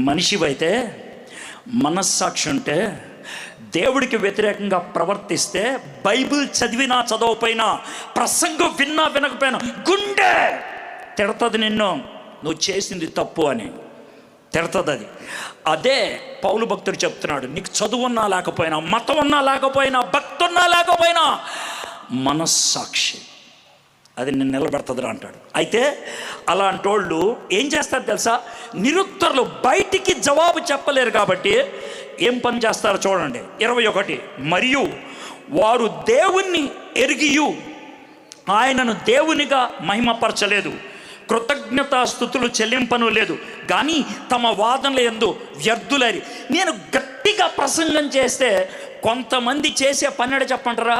మనిషివైతే మనస్సాక్షి ఉంటే దేవుడికి వ్యతిరేకంగా ప్రవర్తిస్తే బైబిల్ చదివినా చదవకపోయినా ప్రసంగం విన్నా వినకపోయినా గుండె తిడతది, నిన్ను నువ్వు చేసింది తప్పు అని తిడతది. అది అదే పౌలు భక్తుడు చెప్తున్నాడు, నీకు చదువున్నా లేకపోయినా, మతం ఉన్నా లేకపోయినా, భక్తి ఉన్నా లేకపోయినా మనస్సాక్షి అది నేను నిలబెడుతుంది అంటాడు. అయితే అలాంటి వాళ్ళు ఏం చేస్తారు తెలుసా, నిరుత్తరులు బయటికి జవాబు చెప్పలేరు కాబట్టి ఏం పని చేస్తారో చూడండి. 21 మరియు వారు దేవుణ్ణి ఎరిగియు ఆయనను దేవునిగా మహిమపరచలేదు, కృతజ్ఞతాస్తుతులు చెల్లింపను లేదు, కానీ తమ వాదనల యందు వ్యర్థులరి. నేను గట్టిగా ప్రసంగం చేస్తే కొంతమంది చేసే పన్నెడ చెప్పంటారా,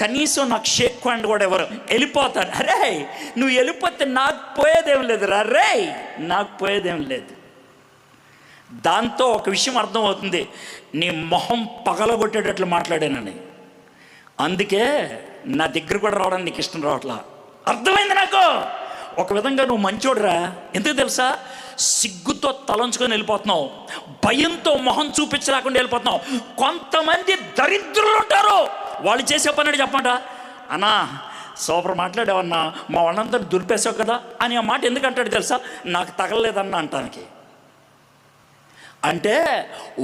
కనీసం నాకు షేక్ హ్యాండ్ కూడా ఎవరు వెళ్ళిపోతారు. అరే నువ్వు వెళ్ళిపోతే నాకు పోయేదేం లేదు రా, రే నాకు పోయేదేం లేదు. దాంతో ఒక విషయం అర్థమవుతుంది, నీ మొహం పగలగొట్టేటట్లు మాట్లాడానని. అందుకే నా దగ్గర కూడా రావడానికి నీకు ఇష్టం రావట్లా. అర్థమైంది నాకు. ఒక విధంగా నువ్వు మంచోడురా, ఎందుకు తెలుసా, సిగ్గుతో తలంచుకొని వెళ్ళిపోతున్నావు, భయంతో మొహం చూపించలేకుండా వెళ్ళిపోతున్నావు. కొంతమంది దరిద్రులు ఉంటారు, వాళ్ళు చేసే పని చెప్పంట, అన్నా సూపర్ మాట్లాడేవన్నా, మా వాళ్ళంతా దులిపేసావు కదా అని ఆ మాట ఎందుకు అంటాడు తెలుసా, నాకు తగలలేదన్నా అంటానికి. అంటే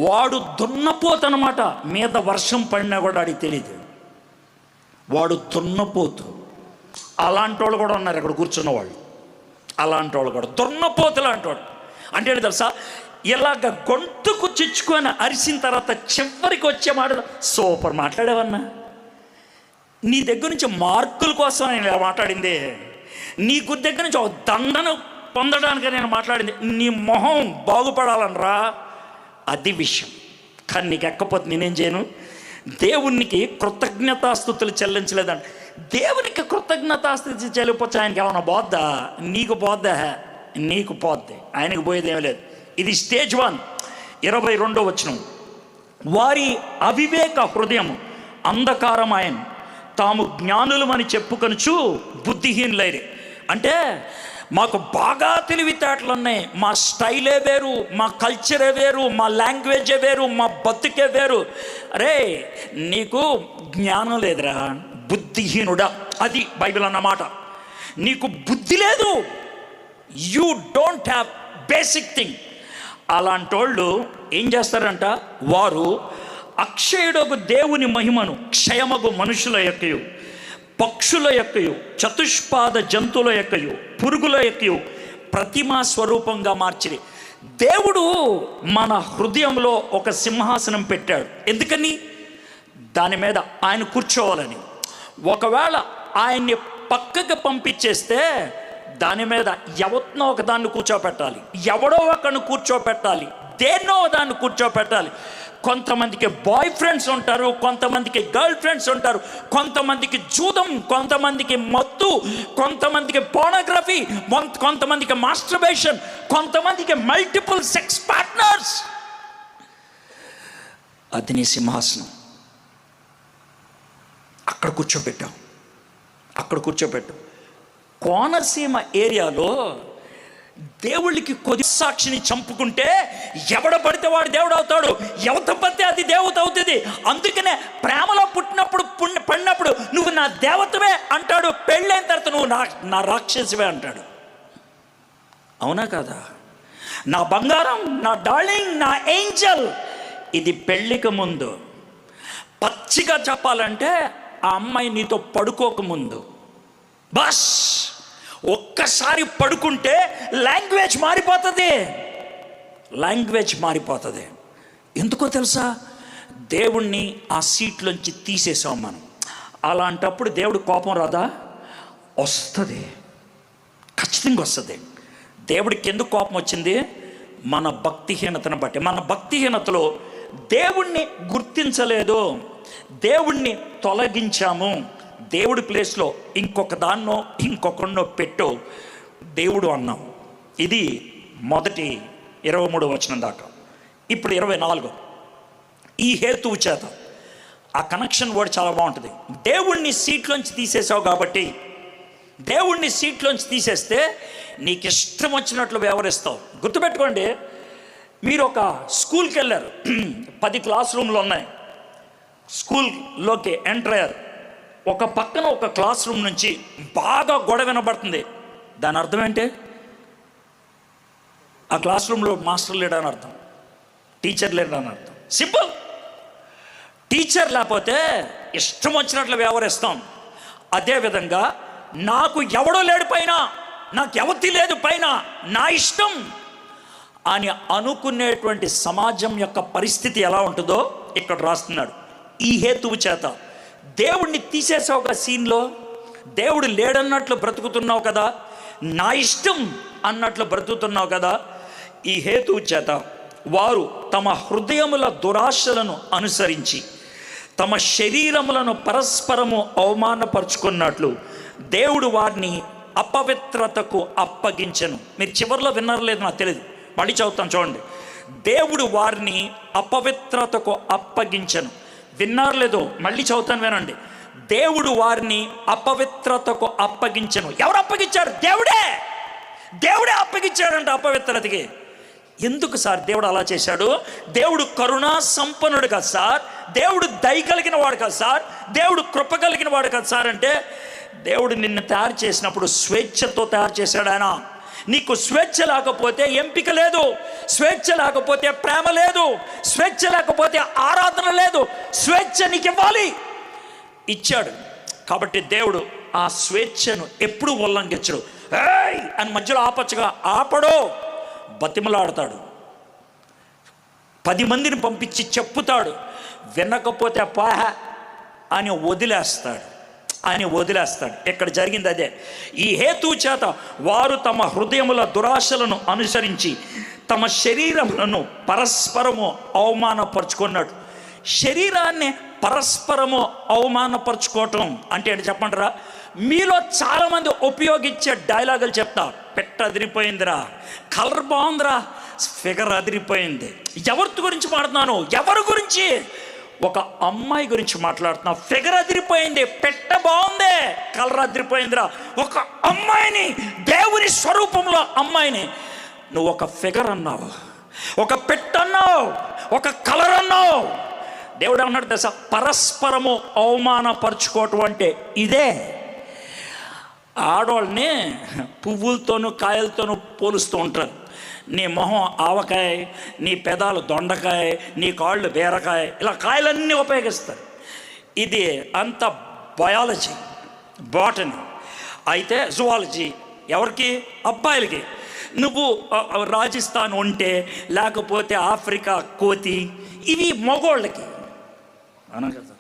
వాడు దున్నపోతు అన్నమాట, మీద వర్షం పడినా కూడా వాడికి తెలియదు, వాడు దున్నపోతు. అలాంటి వాళ్ళు కూడా ఉన్నారు ఇక్కడ కూర్చున్న వాళ్ళు, అలాంటి వాళ్ళు కూడా దున్నపోతులు అంటాడు. అంటే తెలుసా, ఇలాగ గొంతుకు చిచ్చుకొని అరిసిన తర్వాత చివరికి వచ్చే మాట, సూపర్ మాట్లాడేవన్నా, నీ దగ్గర నుంచి మార్కుల కోసం నేను ఇలా మాట్లాడింది, నీకు దగ్గర నుంచి ఒక దండను పొందడానికి నేను మాట్లాడింది, నీ మొహం బాగుపడాలనరా, అది విషయం. కానీ నీకు ఎక్కపోతే నేనేం చేయను, దేవునికి కృతజ్ఞతాస్తుతులు చెల్లించలేదండి. దేవునికి కృతజ్ఞతాస్తుతి చెల్లిపోతే ఆయనకి ఏమన్నా పోద్దా, నీకు పోద్దా, నీకు పోద్ది, ఆయనకు పోయేది ఏమీ లేదు. ఇది స్టేజ్ 1. 22వ వచనం, వారి అవివేక హృదయం అంధకారమాయన, తాము జ్ఞానులమని చెప్పుకొనుచు బుద్ధిహీనులైరి. అంటే మాకు బాగా తెలివితేటలు ఉన్నాయి, మా స్టైలే వేరు, మా కల్చరే వేరు, మా లాంగ్వేజే వేరు, మా బతుకే వేరు. అరే నీకు జ్ఞానం లేదురా, బుద్ధిహీనుడా, అది బైబిల్ అన్నమాట. నీకు బుద్ధి లేదు, you don't have basic thing. అలాంటి వాళ్ళు ఏం చేస్తారంట, వారు అక్షయుడకు దేవుని మహిమను క్షయమగు మనుషుల యొక్కయు, పక్షుల యొక్కయు, చతుష్పాద జంతువుల యొక్కయు, పురుగుల యొక్కయు ప్రతిమా స్వరూపంగా మార్చిరి. దేవుడు మన హృదయంలో ఒక సింహాసనం పెట్టాడు. ఎందుకని? దాని మీద ఆయన కూర్చోవాలని. ఒకవేళ ఆయన్ని పక్కకి పంపించేస్తే దాని మీద ఎవరినో ఒక దాన్ని కూర్చోపెట్టాలి, ఎవడో ఒకరిని కూర్చోపెట్టాలి, దేన్నో దాన్ని కూర్చోపెట్టాలి. కొంతమందికి బాయ్ ఫ్రెండ్స్ ఉంటారు, కొంతమందికి గర్ల్ ఫ్రెండ్స్ ఉంటారు, కొంతమందికి జూదం, కొంతమందికి మత్తు, కొంతమందికి పోర్నోగ్రఫీ, కొంతమందికి మాస్టర్బేషన్, కొంతమందికి మల్టిపుల్ సెక్స్ పార్ట్నర్స్. అది నీ సింహాసనం. అక్కడ కూర్చోబెట్టాం, అక్కడ కూర్చోబెట్టాం. కోనసీమ ఏరియాలో దేవుళ్ళకి కొద్ది సాక్షిని చంపుకుంటే ఎవడ పడితే వాడు దేవుడు అవుతాడు, ఎవత పడితే అది దేవత అవుతుంది. అందుకనే ప్రేమలో పుట్టినప్పుడు పడినప్పుడు నువ్వు నా దేవతవే అంటాడు, పెళ్ళైన తర్వాత నువ్వు నా రాక్షసివే అంటాడు. అవునా కదా? నా బంగారం, నా డార్లింగ్, నా ఏంజల్. ఇది పెళ్ళికి ముందు. పచ్చిగా చెప్పాలంటే ఆ అమ్మాయి నీతో పడుకోకముందు. బస్ ఒక్కసారి పడుకుంటే లాంగ్వేజ్ మారిపోతుంది, లాంగ్వేజ్ మారిపోతుంది. ఎందుకో తెలుసా? దేవుణ్ణి ఆ సీట్లోంచి తీసేసాం మనం. అలాంటప్పుడు దేవుడు కోపం రాదా? వస్తుంది, ఖచ్చితంగా వస్తుంది. దేవుడికి ఎందుకు కోపం వచ్చింది? మన భక్తిహీనతను బట్టి. మన భక్తిహీనతలో దేవుణ్ణి గుర్తించలేదు, దేవుణ్ణి తొలగించాము, దేవుడి ప్లేస్లో ఇంకొక దాన్నో ఇంకొకన్నో పెట్టో దేవుడు అన్నాం. ఇది మొదటి 23వ వచనం దాకా. ఇప్పుడు 24. ఈ హేతువు చేత, ఆ కనెక్షన్ వర్డ్ చాలా బాగుంటుంది. దేవుణ్ణి సీట్లోంచి తీసేసావు కాబట్టి, దేవుణ్ణి సీట్లోంచి తీసేస్తే నీకు ఇష్టం వచ్చినట్లు వ్యవహరిస్తావు. గుర్తుపెట్టుకోండి, మీరు ఒక స్కూల్కి వెళ్ళారు, 10 క్లాస్ రూమ్లు ఉన్నాయి. స్కూల్లోకి ఎంటర్ అయ్యారు. ఒక పక్కన ఒక క్లాస్ రూమ్ నుంచి బాగా గొడవ వినబడుతుంది. దాని అర్థం ఏంటి? ఆ క్లాస్ రూమ్లో మాస్టర్ లేడని అర్థం, టీచర్ లేడని అర్థం. సింపుల్. టీచర్ లేకపోతే ఇష్టం వచ్చినట్లు వ్యవహరిస్తాం. అదేవిధంగా నాకు ఎవడో లేడు పైన, నాకు ఎవతి లేదు పైన, నా ఇష్టం అని అనుకునేటువంటి సమాజం యొక్క పరిస్థితి ఎలా ఉంటుందో ఇక్కడ రాస్తున్నాడు. ఈ హేతువు చేత దేవుడిని తీసేసావు ఒక సీన్లో, దేవుడు లేడన్నట్లు బ్రతుకుతున్నావు కదా, నా ఇష్టం అన్నట్లు బ్రతుకుతున్నావు కదా. ఈ హేతువు చేత వారు తమ హృదయముల దురాశలను అనుసరించి తమ శరీరములను పరస్పరము అవమానపరుచుకున్నట్లు దేవుడు వారిని అపవిత్రతకు అప్పగించెను. మీరు చివరిలో విన్నారు లేదు నాకు తెలియదు, మళ్ళీ చదువుతాను చూడండి. దేవుడు వారిని అపవిత్రతకు అప్పగించెను. విన్నారు లేదో, మళ్ళీ చదువుతాను వినండి. దేవుడు వారిని అపవిత్రతకు అప్పగించెను. ఎవరు అప్పగించారు? దేవుడే. దేవుడే అప్పగించాడంట అపవిత్రతకి. ఎందుకు సార్ దేవుడు అలా చేశాడు? దేవుడు కరుణా సంపన్నుడు కదా సార్, దేవుడు దయ కలిగిన వాడు కదా సార్, దేవుడు కృప కలిగిన వాడు కదా సార్ అంటే, దేవుడు నిన్ను తయారు చేసినప్పుడు స్వేచ్ఛతో తయారు చేశాడు ఆయన. నీకు స్వేచ్ఛ లేకపోతే ఎంపిక లేదు, స్వేచ్ఛ లేకపోతే ప్రేమ లేదు, స్వేచ్ఛ లేకపోతే ఆరాధన లేదు. స్వేచ్ఛ నీకు ఇవ్వాలి, ఇచ్చాడు. కాబట్టి దేవుడు ఆ స్వేచ్ఛను ఎప్పుడు ఉల్లంఘించడు. ఏయ్ అని మధ్యలో ఆపచ్చుగా ఆపడో, బతిమలాడతాడు. 10 మందిని పంపించి చెప్పుతాడు, వినకపోతే పాహ అని వదిలేస్తాడు. ఇక్కడ జరిగింది అదే. ఈ హేతు చేత వారు తమ హృదయముల దురాశలను అనుసరించి తమ శరీరములను పరస్పరము అవమానపరుచుకున్నాడు. శరీరాన్ని పరస్పరము అవమానపరుచుకోవటం అంటే ఏంటి చెప్పంటారా? మీలో చాలామంది ఉపయోగించే డైలాగులు చెప్తా. పెట్ట అదిరిపోయిందిరా, కలర్ బాగుందిరా, ఫిగర్ అదిరిపోయింది. ఎవరి గురించి మాట్లాడుతున్నాను? ఎవరి గురించి? ఒక అమ్మాయి గురించి మాట్లాడుతున్నా. ఫిగర్ అదిరిపోయింది, పెట్ట బాగుంది, కలర్ అదిరిపోయిందిరా. ఒక అమ్మాయిని, దేవుని స్వరూపంలో అమ్మాయిని నువ్వు ఒక ఫిగర్ అన్నావు, ఒక పెట్ట అన్నావు, ఒక కలర్ అన్నావు. దేవుడు అన్నాడు తెలుసా, పరస్పరము అవమానపరుచుకోవటం అంటే ఇదే. ఆడవాళ్ళని పువ్వులతోనూ కాయలతోనూ పోలుస్తూ ఉంటారు. నీ మొహం ఆవకాయ, నీ పెదాలు దొండకాయ, నీ కాళ్ళు బీరకాయ, ఇలా కాయలన్నీ ఉపయోగిస్తారు. ఇది అంత బయాలజీ, బాటనీ. అయితే జువాలజీ ఎవరికి? అబ్బాయిలకి. నువ్వు రాజస్థాన్ ఉంటే, లేకపోతే ఆఫ్రికా కోతి, ఇవి మగోళ్ళకి. అవునా కదా?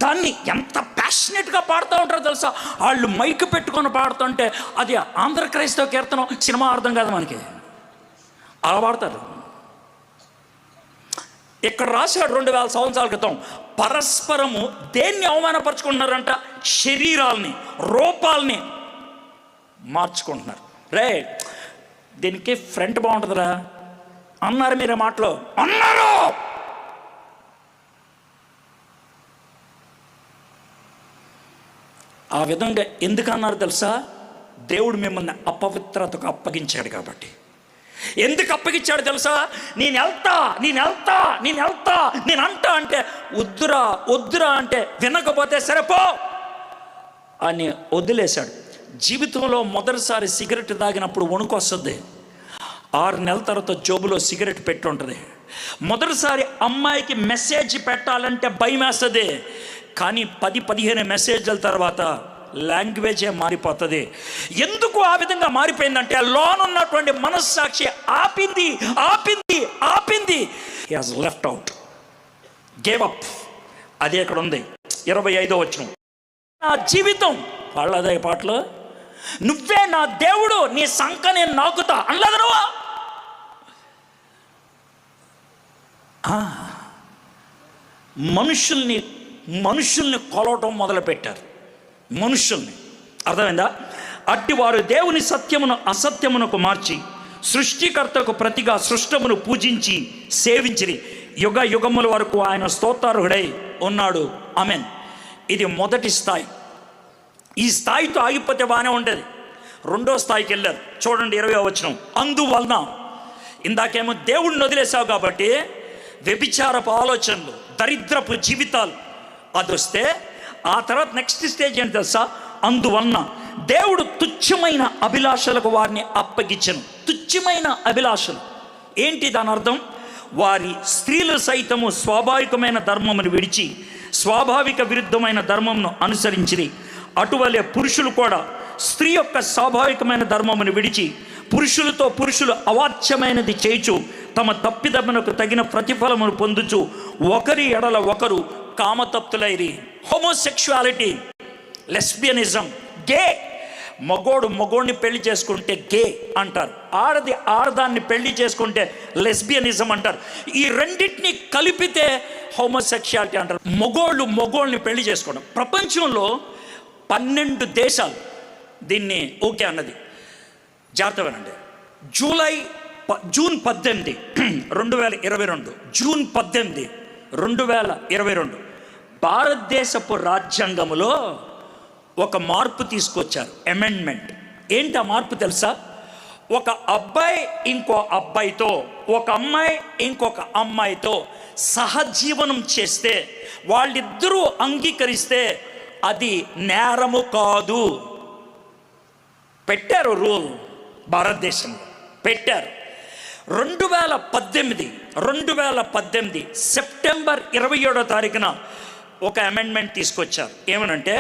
దాన్ని ఎంత ప్యాషనెట్గా పాడుతూ ఉంటారో తెలుసా? వాళ్ళు మైక్ పెట్టుకొని పాడుతుంటే అది ఆంధ్ర క్రైస్తవ కీర్తనం, సినిమా అర్థం కాదు మనకి, అలా పాడతారు. ఇక్కడ రాశాడు 2000 సంవత్సరాల క్రితం, పరస్పరము దేన్ని అవమానపరుచుకుంటున్నారంట? శరీరాల్ని, రూపాల్ని మార్చుకుంటున్నారు. రే దీనికి ఫ్రంట్ బాగుంటుందిరా అన్నారు మీరు మాటలో అన్నారు. ఆ విధంగా ఎందుకు అన్నారు తెలుసా? దేవుడు మిమ్మల్ని అపవిత్రతకు అప్పగించాడు కాబట్టి. ఎందుకు అప్పగించాడు తెలుసా? నేను అంటా అంటే వద్దురా అంటే వినకపోతే సరిపో అని వదిలేశాడు. జీవితంలో మొదటిసారి సిగరెట్ తాగినప్పుడు వణుకు వస్తుంది. 6 నెలల తర్వాత జోబులో సిగరెట్ పెట్టి ఉంటుంది. మొదటిసారి అమ్మాయికి మెసేజ్ పెట్టాలంటే భయం వేస్తుంది. కానీ 10-15 మెసేజ్ల తర్వాత లాంగ్వేజే మారిపోతుంది. ఎందుకు ఆ విధంగా మారిపోయిందంటే లోనున్నటువంటి మనస్సాక్షి ఆపింది. He has left out, gave up. అది ఎక్కడ ఉంది? 25వ వచనం. నా జీవితం వాళ్ళదే పాటలో, నువ్వే నా దేవుడు, నీ సంక నేను నాకుతా అనలేదు నువ్వు. మనుషుల్ని కొలవటం మొదలుపెట్టారు. మనుషుల్ని, అర్థమైందా? అట్టివారు దేవుని సత్యమును అసత్యమునకు మార్చి సృష్టికర్తకు ప్రతిగా సృష్టమును పూజించి సేవించిరి. యుగ యుగముల వరకు ఆయన స్తోత్రార్హుడై ఉన్నాడు. ఆమేన్. ఇది మొదటి స్థాయి. ఈ స్థాయితో ఆగిపోతే బాగానే ఉంటుంది. రెండో స్థాయికి వెళ్ళారు. చూడండి 20వ వచనం. అందువలన, ఇందాకేమో దేవుడిని వదిలేసావు కాబట్టి వ్యభిచారపు ఆలోచనలు, దరిద్రపు జీవితాలు అది వస్తే, ఆ తర్వాత నెక్స్ట్ స్టేజ్ ఏంటి తెలుసా? అందువలన దేవుడు తుచ్చమైన అభిలాషలకు వారిని అప్పగించను. తుచ్చమైన అభిలాషలు ఏంటి? దాని అర్థం, వారి స్త్రీలు సైతము స్వాభావికమైన ధర్మమును విడిచి స్వాభావిక విరుద్ధమైన ధర్మమును అనుసరించిరి. అటువలే పురుషులు కూడా స్త్రీ యొక్క స్వాభావికమైన ధర్మమును విడిచి పురుషులతో పురుషులు అవాచ్యమైనది చేయుచు తమ తప్పిదమునకు తగిన ప్రతిఫలమును పొందుచు ఒకరి ఎడల ఒకరు కామతప్తులైరి. హోమోసెక్షువాలిటీ, లెస్బియనిజం, గే. మగోడు మగోడిని పెళ్లి చేసుకుంటే గే అంటారు, ఆడది ఆడదాన్ని పెళ్లి చేసుకుంటే లెస్బియనిజం అంటారు. ఈ రెండింటిని కలిపితే హోమోసెక్షువాలిటీ అంటారు. మగోళ్ళు మగోళ్ళని పెళ్లి చేసుకోవడం. ప్రపంచంలో 12 దేశాలు దీన్ని ఓకే అన్నది. జాగ్రత్త వినండి. జూన్ 18, 2022, జూన్ 18, 2022 భారతదేశపు రాజ్యాంగంలో ఒక మార్పు తీసుకొచ్చారు, అమెండ్మెంట్. ఏంటి ఆ మార్పు తెలుసా? ఒక అబ్బాయి ఇంకో అబ్బాయితో, ఒక అమ్మాయి ఇంకొక అమ్మాయితో సహజీవనం చేస్తే, వాళ్ళిద్దరూ అంగీకరిస్తే అది నేరము కాదు. పెట్టారు రూల్, భారతదేశంలో పెట్టారు. 2018 సెప్టెంబర్ 27వ తారీఖున ఒక అమెండ్మెంట్ తీసుకొచ్చారు. ఏమనంటే,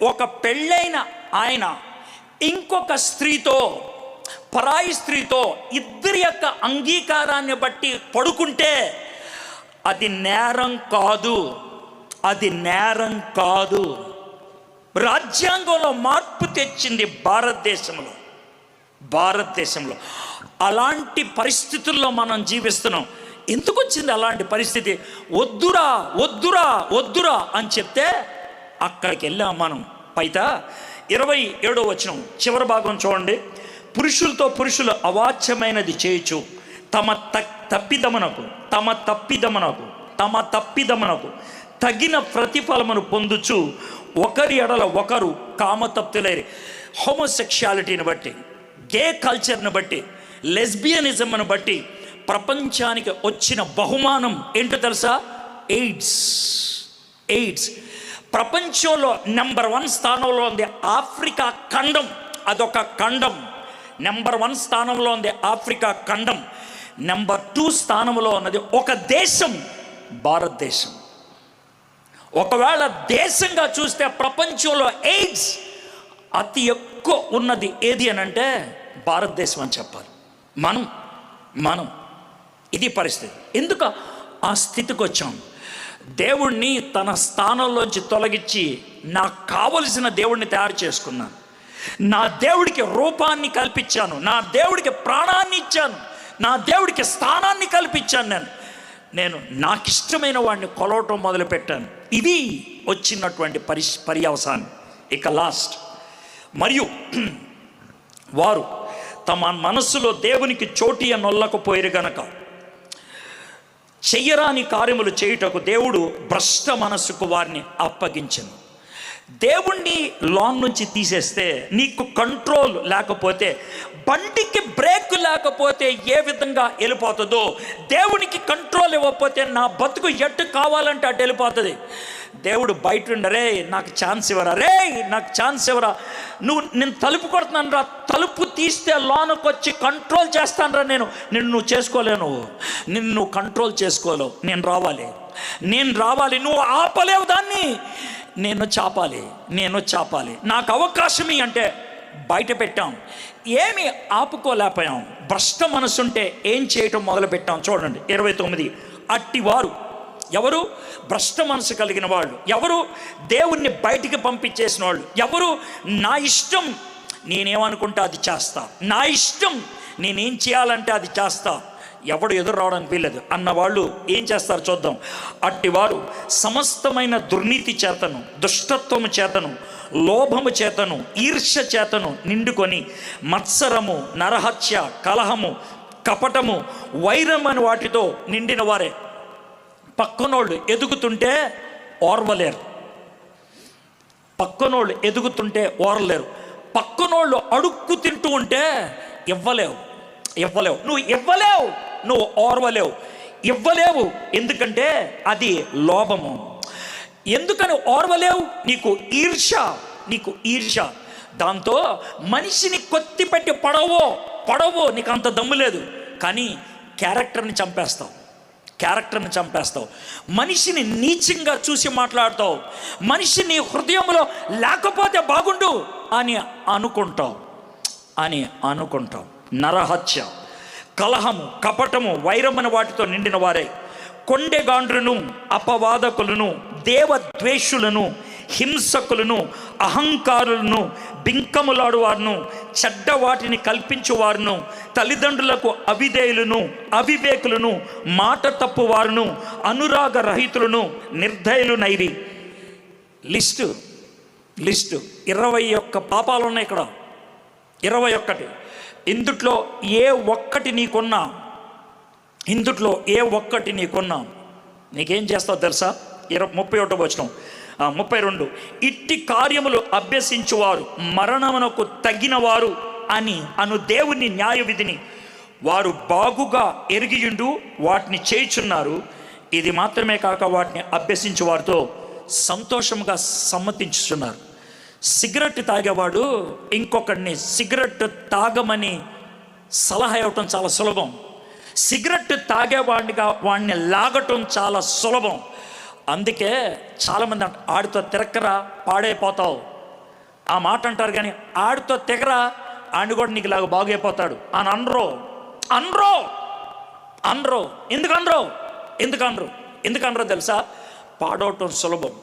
ఒక పెళ్ళైన ఆయన ఇంకొక స్త్రీతో, పరాయి స్త్రీతో ఇద్దరి యొక్క అంగీకారాన్ని బట్టి పడుకుంటే అది నేరం కాదు. అది నేరం కాదు. రాజ్యాంగంలో మార్పు తెచ్చింది భారతదేశంలో. అలాంటి పరిస్థితుల్లో మనం జీవిస్తున్నాం. ఎందుకు వచ్చింది అలాంటి పరిస్థితి? వద్దురా వద్దురా వద్దురా అని చెప్తే అక్కడికి వెళ్ళాం మనం. పైత 27వ వచనం చివరి భాగం చూడండి. పురుషులతో పురుషులు అవాచ్యమైనది చేయుచు తమ తప్పిదమునకు తగిన ప్రతిఫలమును పొందుచు ఒకరి ఎడల ఒకరు కామతప్తులైరి. హోమోసెక్షువాలిటీని బట్టి, గే కల్చర్ని బట్టి, లెస్బియనిజంను బట్టి ప్రపంచానికి వచ్చిన బహుమానం ఏంటో తెలుసా? ఎయిడ్స్. ప్రపంచంలో నెంబర్ 1 స్థానంలో ఉంది ఆఫ్రికా ఖండం. అదొక ఖండం. నెంబర్ 1 స్థానంలో ఉంది ఆఫ్రికా ఖండం. నెంబర్ 2 స్థానంలో ఉన్నది ఒక దేశం, భారతదేశం. ఒకవేళ దేశంగా చూస్తే ప్రపంచంలో ఎయిడ్స్ అతి ఎక్కువ ఉన్నది ఏది అని అంటే భారతదేశం అని చెప్పాలి. మనం ఇది పరిస్థితి. ఎందుకు ఆ స్థితికి వచ్చాం? దేవుణ్ణి తన స్థానంలోంచి తొలగించి నాకు కావలసిన దేవుడిని తయారు చేసుకున్నాను. నా దేవుడికి రూపాన్ని కల్పించాను, నా దేవుడికి ప్రాణాన్ని ఇచ్చాను, నా దేవుడికి స్థానాన్ని కల్పించాను. నేను నాకు ఇష్టమైన వాడిని కొలవటం మొదలుపెట్టాను. ఇది వచ్చినటువంటి పర్యవసానం. ఇక లాస్ట్, మరియు వారు తమ మనస్సులో దేవునికి చోటి నొల్లకపోయారు గనక చెయ్యరాని కార్యములు చేయుటకు దేవుడు భ్రష్ట మనస్సుకు వారిని అప్పగించను. దేవుణ్ణి లాన్ నుంచి తీసేస్తే, నీకు కంట్రోల్ లేకపోతే, బండికి బ్రేక్ లేకపోతే ఏ విధంగా వెళ్ళిపోతుందో, దేవునికి కంట్రోల్ ఇవ్వకపోతే నా బతుకు ఎట్టు కావాలంటే అటు వెళ్ళిపోతుంది. దేవుడు బయట ఉండరే, నాకు ఛాన్స్ ఇవ్వరా, నాకు ఛాన్స్ ఇవ్వరా, నేను తలుపు కొడుతున్నాను రా, తలుపు తీస్తే లోనకు వచ్చి కంట్రోల్ చేస్తాను రా, నిన్ను చేసుకోలేను, నిన్ను కంట్రోల్ చేసుకోలేవు, నేను రావాలి, నువ్వు ఆపలేవు దాన్ని, నేను చాపాలి, నాకు అవకాశం అంటే బయట పెట్టాం, ఏమి ఆపుకోలేకపోయాం. భ్రష్ట మనసుంటే ఏం చేయటం మొదలుపెట్టాం. చూడండి 29. అట్టివారు ఎవరు? భ్రష్ట మనసు కలిగిన వాళ్ళు. ఎవరు? దేవుణ్ణి బయటికి పంపించేసిన వాళ్ళు. ఎవరు? నా ఇష్టం, నేనేమనుకుంటే అది చేస్తా, నా ఇష్టం, నేనేం చేయాలంటే అది చేస్తా, ఎవడు ఎదురు రావడానికి వీల్లేదు అన్నవాళ్ళు ఏం చేస్తారు చూద్దాం. అట్టివారు సమస్తమైన దుర్నీతి చేతను, దుష్టత్వము చేతను, లోభము చేతను, ఈర్ష్య చేతను నిండుకొని మత్సరము, నరహత్య, కలహము, కపటము, వైరం అని వాటితో నిండిన వారే. పక్కనోళ్ళు ఎదుగుతుంటే ఓర్వలేరు, పక్కనోళ్ళు అడుక్కు తింటూ ఉంటే ఇవ్వలేవు, నువ్వు ఇవ్వలేవు. ఎందుకంటే అది లోభము. ఎందుకని ఓర్వలేవు? నీకు ఈర్ష్య. దాంతో మనిషిని కొత్తిపెట్టి పడవో నీకు అంత దమ్ము లేదు, కానీ క్యారెక్టర్ని చంపేస్తావు. మనిషిని నీచంగా చూసి మాట్లాడతావు. మనిషిని హృదయంలో లేకపోతే బాగుండు అని అనుకుంటావు. నరహత్య, కలహము, కపటము, వైరమని వాటితో నిండిన వారే కొండెగాండ్రును, అపవాదకులను, దేవద్వేషులను, హింసకులను, అహంకారులను, బింకములాడువారును, చెడ్డ వాటిని కల్పించువారును, తల్లిదండ్రులకు అవిధేయులను, అవివేకులను, మాట తప్పువారును, అనురాగ రహితులను, నిర్దయులునైరి. లిస్టు 21 పాపాలు ఉన్నాయి ఇక్కడ. 21. ఇందుట్లో ఏ ఒక్కటి నీకున్నా నీకేం చేస్తావు తెలుసా? 31 వచనం, 32. ఇట్టి కార్యములు అభ్యసించువారు మరణమునకు తగినవారు అను దేవుని న్యాయ విధిని వారు బాగుగా ఎరిగియుండు వాటిని చేయుచున్నారు. ఇది మాత్రమే కాక వాటిని అభ్యసించు వారితో సంతోషంగా సమ్మతించుచున్నారు. సిగరెట్ తాగేవాడు ఇంకొకడిని సిగరెట్ తాగమని సలహా ఇవ్వటం చాలా సులభం. సిగరెట్ వాడిని లాగటం చాలా సులభం. అందుకే చాలామంది ఆడితో తిరక్కరా పాడైపోతావు ఆ మాట అంటారు, కానీ ఆడితో తెగరా ఆడిని కూడా నీకు లాగా బాగైపోతాడు అని అనరో. ఎందుకనరో తెలుసా? పాడవటం సులభం,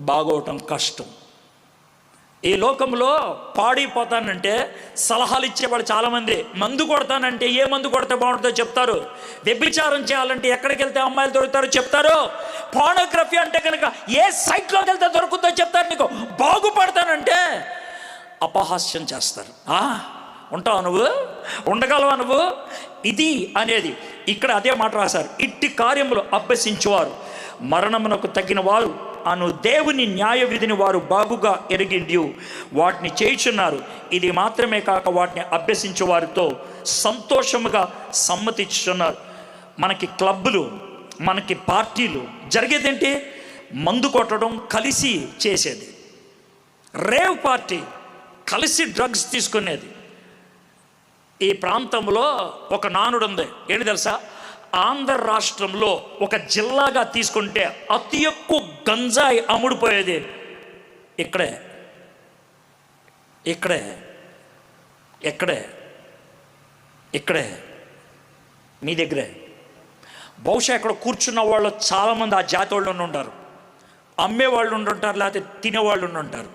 బాగోవటం కష్టం. ఈ లోకంలో పాడైపోతానంటే సలహాలు ఇచ్చేవాడు చాలామంది. మందు కొడతానంటే ఏ మందు కొడితే బాగుంటుందో చెప్తారు. వ్యభిచారం చేయాలంటే ఎక్కడికి వెళ్తే అమ్మాయిలు దొరుకుతారో చెప్తారు. పోర్నోగ్రఫీ అంటే కనుక ఏ సైట్లోకి వెళ్తే దొరుకుతుందో చెప్తారు. నీకు బాగుపడతానంటే అపహాస్యం చేస్తారు. ఉంటావా నువ్వు? ఉండగలవా నువ్వు? ఇది అనేది ఇక్కడ అదే మాట రాశారు. ఇట్టి కార్యములు అభ్యసించువారు మరణమునకు తగిన వారు అను దేవుని న్యాయ విధిని వారు బాగుగా ఎరిగిండి వాటిని చేయుచున్నారు. ఇది మాత్రమే కాక వాటిని అభ్యసించే వారితో సంతోషముగా సమ్మతించుచున్నారు. మనకి క్లబ్బులు, మనకి పార్టీలు జరిగేదేంటి? మందు కొట్టడం, కలిసి చేసేది. రేవ్ పార్టీ, కలిసి డ్రగ్స్ తీసుకునేది. ఈ ప్రాంతంలో ఒక నానుడు ఉంది, ఏంటి తెలుసా? ఆంధ్ర రాష్ట్రంలో ఒక జిల్లాగా తీసుకుంటే అతి ఎక్కువ గంజాయి అమ్ముడుపోయేది ఇక్కడే మీ దగ్గరే. బహుశా ఇక్కడ కూర్చున్న వాళ్ళు చాలామంది ఆ జాతి వాళ్ళు ఉంటారు, అమ్మేవాళ్ళు ఉండుంటారు, లేకపోతే తినేవాళ్ళు ఉండుంటారు.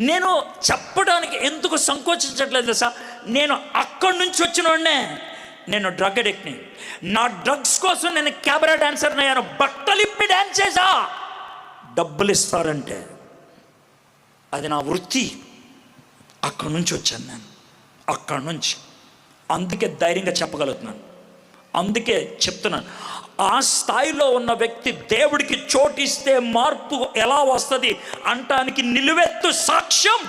నేను చెప్పడానికి ఎందుకు సంకోచించట్లేదు తెలుసా? నేను అక్కడి నుంచి వచ్చిన వాడినే. నేను డ్రగ్ అడిక్ట్ని. నా డ్రగ్స్ కోసం నేను క్యాబరా డాన్సర్ని అయ్యాను. బట్టలిప్పి డాన్స్ చేసా. డబ్బులు ఇస్తారంటే అది నా వృత్తి. అక్కడి నుంచి వచ్చాను నేను, అక్కడి నుంచి. అందుకే ధైర్యంగా చెప్పగలుగుతున్నాను, అందుకే చెప్తున్నాను. ఆ స్థాయిలో ఉన్న వ్యక్తి దేవుడికి చోటిస్తే మార్పు ఎలా వస్తుంది అంటానికి నిలువెత్తు సాక్ష్యం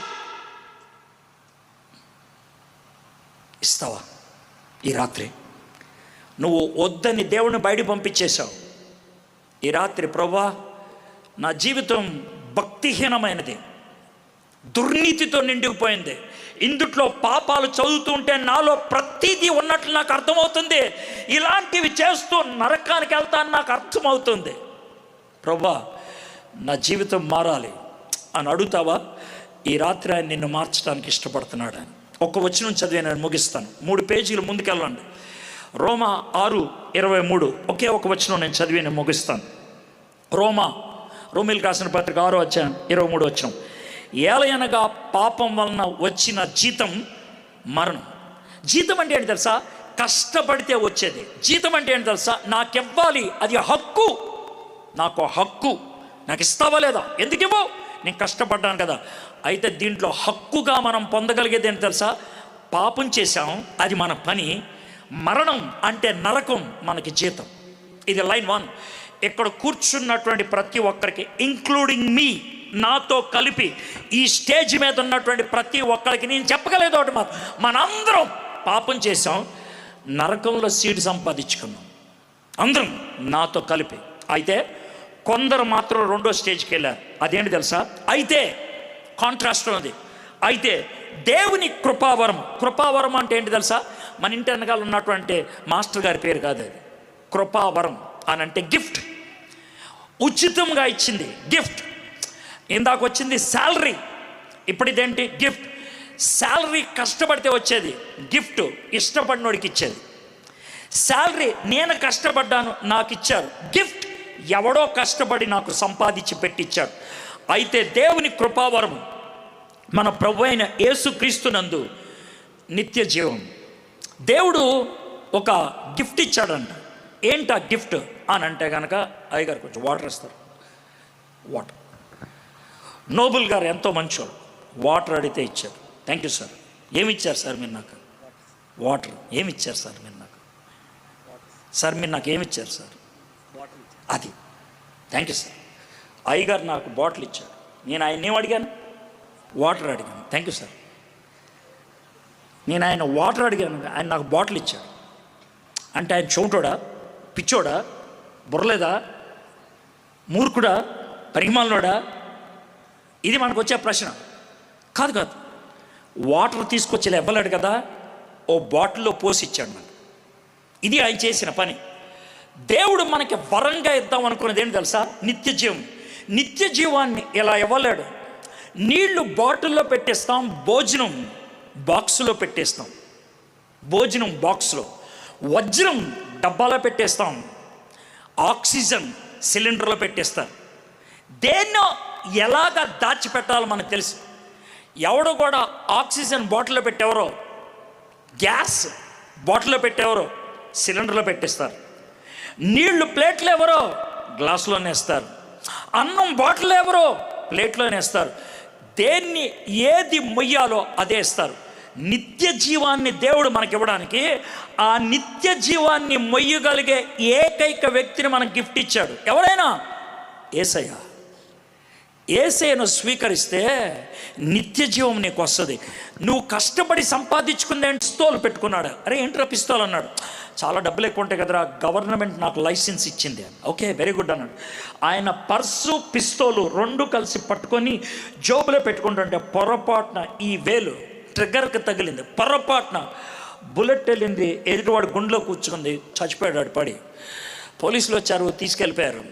ఇస్తావా? ఈ రాత్రి నువ్వు వద్దని దేవుని బయట పంపించేశావు. ఈ రాత్రి ప్రభువా, నా జీవితం భక్తిహీనమైనది, దుర్నీతితో నిండిపోయింది. ఇందుట్లో పాపాలు చదువుతుంటే నాలో ప్రతిదీ ఉన్నట్లు నాకు అర్థమవుతుంది. ఇలాంటివి చేస్తూ నరకానికి వెళ్తాను నాకు అర్థమవుతుంది. ప్రభువా, నా జీవితం మారాలి అని అడుగుతావా? ఈ రాత్రి ఆయన నిన్ను మార్చడానికి ఇష్టపడుతున్నాడు. ఒక్క వచనం చదివి నేను ముగిస్తాను. 3 పేజీలు ముందుకెళ్ళండి. రోమా 6:23 ఒకే ఒక వచనం నేను చదివి నేను ముగిస్తాను. రోమీయులకు రాసిన పత్రిక 6:23 వచనం. ఏలయనగా పాపం వలన వచ్చిన జీతం మరణం. జీతం అంటే ఏంటి తెలుసా? కష్టపడితే వచ్చేది. జీతం అంటే ఏంటి తెలుసా? నాకివ్వాలి, అది హక్కు. నాకు హక్కు. నాకు ఇస్తావా లేదా? ఎందుకు ఇవ్వవు? నేను కష్టపడ్డాను కదా. అయితే దీంట్లో హక్కుగా మనం పొందగలిగేది ఏంటి తెలుసా? పాపం చేశాం, అది మన పని. మరణం అంటే నరకం, మనకి జీతం. ఇది లైన్ 1. ఇక్కడ కూర్చున్నటువంటి ప్రతి ఒక్కరికి, ఇంక్లూడింగ్ మీ, నాతో కలిపి ఈ స్టేజ్ మీద ఉన్నటువంటి ప్రతి ఒక్కరికి నేను చెప్పగలేదు ఒకటి, మనందరం పాపం చేసాం, నరకంలో సీటు సంపాదించుకున్నాం అందరం నాతో కలిపి. అయితే కొందరు మాత్రం రెండో స్టేజ్కి వెళ్ళారు. అదేంటి తెలుసా? అయితే కాంట్రాస్ట్ ఉంది. అయితే దేవుని కృపావరం అంటే ఏంటి తెలుసా? మన ఇంటి వెనకాల ఉన్నటువంటి మాస్టర్ గారి పేరు కాదు అది. కృపావరం అని అంటే గిఫ్ట్, ఉచితంగా ఇచ్చింది గిఫ్ట్. ఇందాక వచ్చింది శాలరీ, ఇప్పుడు ఇదేంటి? గిఫ్ట్. శాలరీ కష్టపడితే వచ్చేది, గిఫ్ట్ ఇష్టపడినోడికి ఇచ్చేది. శాలరీ నేను కష్టపడ్డాను నాకు ఇచ్చారు, గిఫ్ట్ ఎవడో కష్టపడి నాకు సంపాదించి పెట్టించాడు. అయితే దేవుని కృపావరం మన ప్రభు అయిన యేసుక్రీస్తునందు నిత్య జీవం. దేవుడు ఒక గిఫ్ట్ ఇచ్చాడంట. ఏంటి ఆ గిఫ్ట్ అని అంటే కనుక, అయ్యగారు కొంచెం వాటర్ ఇస్తారు. వాటర్. నోబుల్ గారు ఎంతో మంచోడు, వాటర్ అడిగితే ఇచ్చారు. Thank you sir. ఏమి ఇచ్చారు సార్ మీరు నాకు? వాటర్. ఏమి ఇచ్చారు సార్ మీరు నాకు? సార్ మీరు నాకు ఏమి ఇచ్చారు సార్? అది. Thank you sir. అయ్యగారు నాకు బాటిల్ ఇచ్చాడు, నేను ఆయన ఏం అడిగాను? వాటర్ అడిగాను. Thank you sir. నేను ఆయన వాటర్ అడిగాను, ఆయన నాకు బాటిల్ ఇచ్చాడు. అంటే ఆయన చోటోడా, పిచ్చోడా, బుర్రలేదా, మూర్ఖుడా, పరిమాలనోడా? ఇది మనకు వచ్చే ప్రశ్న. కాదు. వాటర్ తీసుకొచ్చి ఇవ్వలేడు కదా, ఓ బాటిల్లో పోసి ఇచ్చాడు మనకు. ఇది ఆయన చేసిన పని. దేవుడు మనకి వరంగా ఇద్దాం అనుకున్నది ఏంటి తెలుసా? నిత్య జీవం. నిత్య జీవాన్ని ఇలా ఇవ్వలేడు. నీళ్లు బాటిల్లో పెట్టేస్తాం, భోజనం బాక్సులో పెట్టేస్తాం, భోజనం బాక్స్లో, వజ్రం డబ్బాలో పెట్టేస్తాం, ఆక్సిజన్ సిలిండర్లో పెట్టేస్తారు. దేన్నో ఎలాగ దాచిపెట్టాలో మనకు తెలుసు. ఎవడో కూడా ఆక్సిజన్ బాటిల్లో పెట్టేవరో, గ్యాస్ బాటిల్లో పెట్టేవరో సిలిండర్లో పెట్టేస్తారు. నీళ్లు ప్లేట్లు ఎవరో గ్లాసులోనే వేస్తారు. అన్నం బాటిల్ ఎవరో ప్లేట్లోనే వేస్తారు. దేన్ని ఏది మొయ్యాలో అదే ఇస్తారు. నిత్య జీవాన్ని దేవుడు మనకి ఇవ్వడానికి, ఆ నిత్య జీవాన్ని మొయ్యగలిగే ఏకైక వ్యక్తిని మనకు గిఫ్ట్ ఇచ్చాడు. ఎవరైనా? యేసయ్య. యేసయ్యను స్వీకరిస్తే నిత్య జీవం నీకు వస్తుంది. నువ్వు కష్టపడి సంపాదించుకుందే పిస్తోల్ పెట్టుకున్నాడు. అరే ఏంట్రా పిస్తోల్ అన్నాడు. చాలా డబ్బులు ఎక్కువ ఉంటాయి కదరా, గవర్నమెంట్ నాకు లైసెన్స్ ఇచ్చింది. ఓకే వెరీ గుడ్ అన్నాడు. ఆయన పర్సు పిస్తోలు రెండు కలిసి పట్టుకొని జోబులో పెట్టుకుంటుంటే పొరపాటున ఈ వేలు ట్రిగ్గర్కి తగిలింది. పొరపాటున బుల్లెట్ వెళ్ళింది, ఎదుటివాడు గుండెలో కూర్చుకుంది, చచ్చిపోయాడు పడి. పోలీసులు వచ్చారు, తీసుకెళ్ళిపోయారు.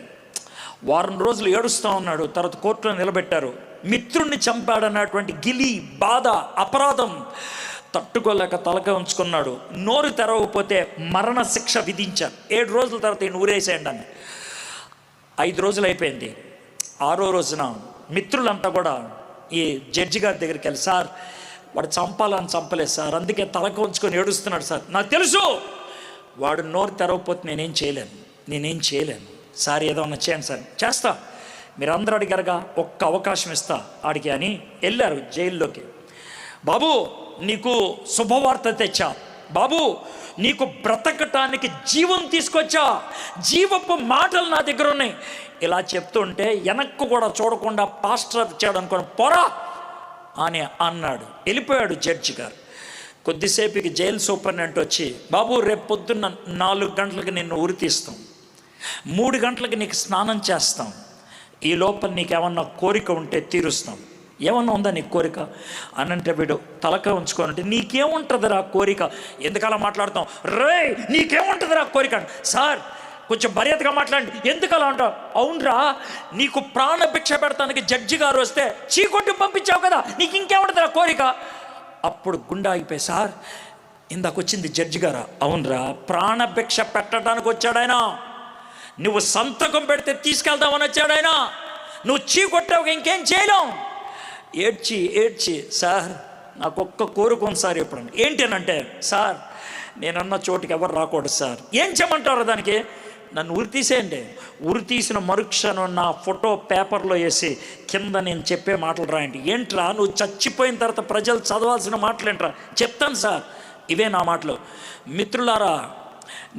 వారం రోజులు ఏడుస్తూ ఉన్నాడు. తర్వాత కోర్టులో నిలబెట్టారు. మిత్రుణ్ణి చంపాడన్నటువంటి గిలి, బాధ, అపరాధం తట్టుకోలేక తలక ఉంచుకున్నాడు. నోరు తెరవకపోతే మరణ శిక్ష విధించారు. 7 రోజుల తర్వాత ఈయన ఊరేసేయండి అని. 5 రోజులు అయిపోయింది. 6వ రోజున మిత్రులంతా కూడా ఈ జడ్జి గారి దగ్గరికి వెళ్ళి, సార్ వాడు చంపాలని చంపలేదు సార్, అందుకే తలక ఉంచుకొని ఏడుస్తున్నాడు సార్, నాకు తెలుసు వాడు నోరు తెరవకపోతే నేనేం చేయలేను సార్, ఏదో ఉన్నా చేయండి సార్. చేస్తా, మీరు అందరూ అడిగారుగా, ఒక్క అవకాశం ఇస్తా ఆడికి అని వెళ్ళారు జైల్లోకి. బాబు నీకు శుభవార్త తెచ్చా, బాబు నీకు బ్రతకటానికి జీవం తీసుకొచ్చా, జీవపు మాటలు నా దగ్గర ఉన్నాయి. ఇలా చెప్తుంటే వెనక్కు కూడా చూడకుండా పాస్టర్ వచ్చాడు అనుకోండి, పొరా అని అన్నాడు. వెళ్ళిపోయాడు జడ్జి గారు. కొద్దిసేపుకి జైలు సూపరింటెండెంట్ వచ్చి, బాబు రేపు పొద్దున్న 4 గంటలకు నిన్ను ఉరి తీస్తాం, 3 గంటలకు నీకు స్నానం చేస్తాం, ఈ లోపల నీకేమన్నా కోరిక ఉంటే తీరుస్తాం. ఏమన్నా ఉందా నీకు కోరిక అని అంటే వీడు తలక ఉంచుకోనంటే, నీకేముంటుందిరా కోరిక, ఎందుకలా మాట్లాడతాం, రే నీకేముంటుందిరా కోరిక. సార్ కొంచెం మర్యాదగా మాట్లాడండి, ఎందుకలా అంటావు. అవునరా, నీకు ప్రాణభిక్ష పెడతానికి జడ్జి గారు వస్తే చీకొట్టి పంపించావు కదా, నీకు ఇంకేముంటుందిరా కోరిక. అప్పుడు గుండె ఆగిపోయి, సార్ ఇందాక వచ్చింది జడ్జి గారా? అవునరా, ప్రాణభిక్ష పెట్టడానికి వచ్చాడాయన, నువ్వు సంతకం పెడితే తీసుకెళ్దామని వచ్చాడాయన, నువ్వు చీకొట్టావు, ఇంకేం చేయలేం. ఏడ్చి సార్ నాకు ఒక్క కోరిక ఉంది సార్. ఎప్పుడు ఏంటి అని అంటే, సార్ నేనన్న చోటుకి ఎవరు రాకూడదు సార్. ఏం చేయమంటారు దానికి? నన్ను ఉరి తీసేయండి, ఉరి తీసిన మరుక్షణం నా ఫోటో పేపర్లో వేసి కింద నేను చెప్పే మాటలు రాయండి. ఏంట్రా నువ్వు చచ్చిపోయిన తర్వాత ప్రజలు చదవాల్సిన మాటలు ఏంట్రా? చెప్తాను సార్, ఇవే నా మాటలు. మిత్రులారా,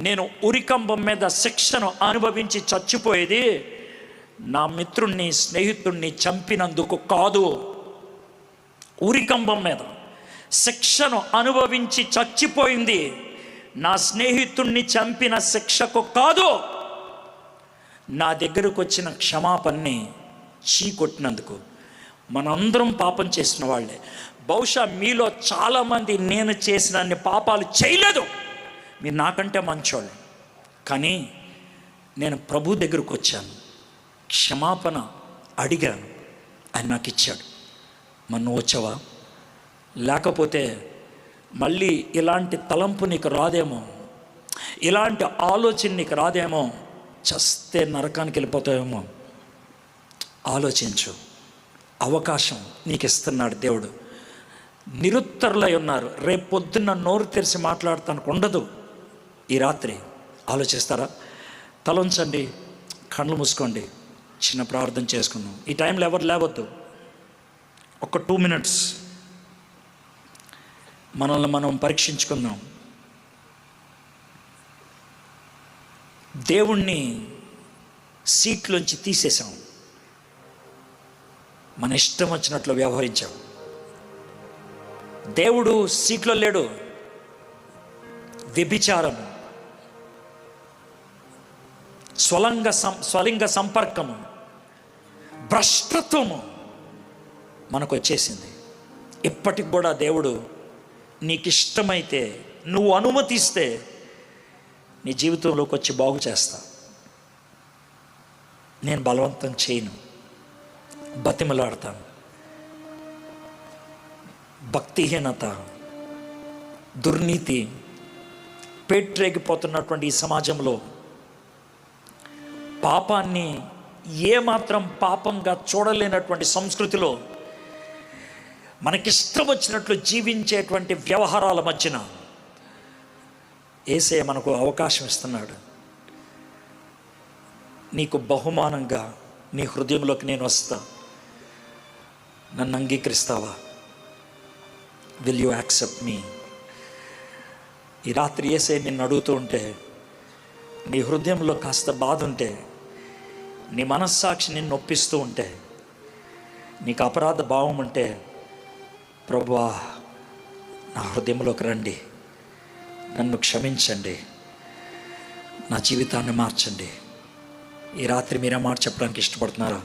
నేను ఉరికంబం మీద శిక్షను అనుభవించి చచ్చిపోయేది నా మిత్రుణ్ణి, స్నేహితుణ్ణి చంపినందుకు కాదు. ఉరికంబం మీద శిక్షను అనుభవించి చచ్చిపోయింది నా స్నేహితుణ్ణి చంపిన శిక్షకు కాదు, నా దగ్గరకు వచ్చిన క్షమాపణని చీకొట్టినందుకు. మనందరం పాపం చేసిన వాళ్ళే. బహుశా మీలో చాలామంది నేను చేసిన అన్ని పాపాలు చేయలేదు, మీరు నాకంటే మంచోళ్ళు. కానీ నేను ప్రభు దగ్గరకు వచ్చాను, క్షమాపణ అడిగాను, ఆయన నాకు ఇచ్చాడు. మరి నువ్వు వచ్చావా? లేకపోతే మళ్ళీ ఇలాంటి తలంపు నీకు రాదేమో, ఇలాంటి ఆలోచన నీకు రాదేమో, చస్తే నరకానికి వెళ్ళిపోతావేమో. ఆలోచించు, అవకాశం నీకు ఇస్తున్నాడు దేవుడు. నిరుత్తరులై ఉన్నారు, రేపు పొద్దున్న నోరు తెరిచి మాట్లాడటానికి ఉండదు. ఈ రాత్రి ఆలోచిస్తారా? తలంచండి, కళ్ళు మూసుకోండి, చిన్న ప్రార్థన చేసుకుందాం. ఈ టైంలో ఎవరు లేవద్దు. ఒక 2 minutes మనల్ని మనం పరీక్షించుకుందాం. దేవుణ్ణి సీట్లోంచి తీసేసాం, మన ఇష్టం వచ్చినట్లు వ్యవహరించాం. దేవుడు సీట్లో లేడు. వ్యభిచారము, స్వలింగ సంపర్కము, భ్రష్టత్వము మనకు వచ్చేసింది. ఇప్పటికి కూడా దేవుడు నీకు ఇష్టమైతే, నువ్వు అనుమతిస్తే నీ జీవితంలోకి వచ్చి బాగు చేస్తా. నేను బలవంతం చేయను, బతిమలాడతాను. భక్తిహీనత, దుర్నీతి పేట్రేగిపోతున్నటువంటి ఈ సమాజంలో పాపాన్ని ఏమాత్రం పాపంగా చూడలేనటువంటి సంస్కృతిలో మనకిష్టం వచ్చినట్లు జీవించేటువంటి వ్యవహారాల మధ్యన యేసయ్య మనకు అవకాశం ఇస్తున్నాడు. నీకు బహుమానంగా నీ హృదయంలోకి నేను వస్తా, నన్ను అంగీకరిస్తావా? Will you accept me? ఈ రాత్రి యేసయ్య నిన్ను అడుగుతూ ఉంటే, నీ హృదయంలో కాస్త బాధ ఉంటే, నీ మనస్సాక్షి నిన్ను నొప్పిస్తూ ఉంటే, నీకు అపరాధ భావం ఉంటే, ప్రభువా నా హృదయంలోకి రండి, నన్ను క్షమించండి, నా జీవితాన్ని మార్చండి. ఈ రాత్రి మీరే మాట చెప్పడానికి ఇష్టపడుతున్నారా?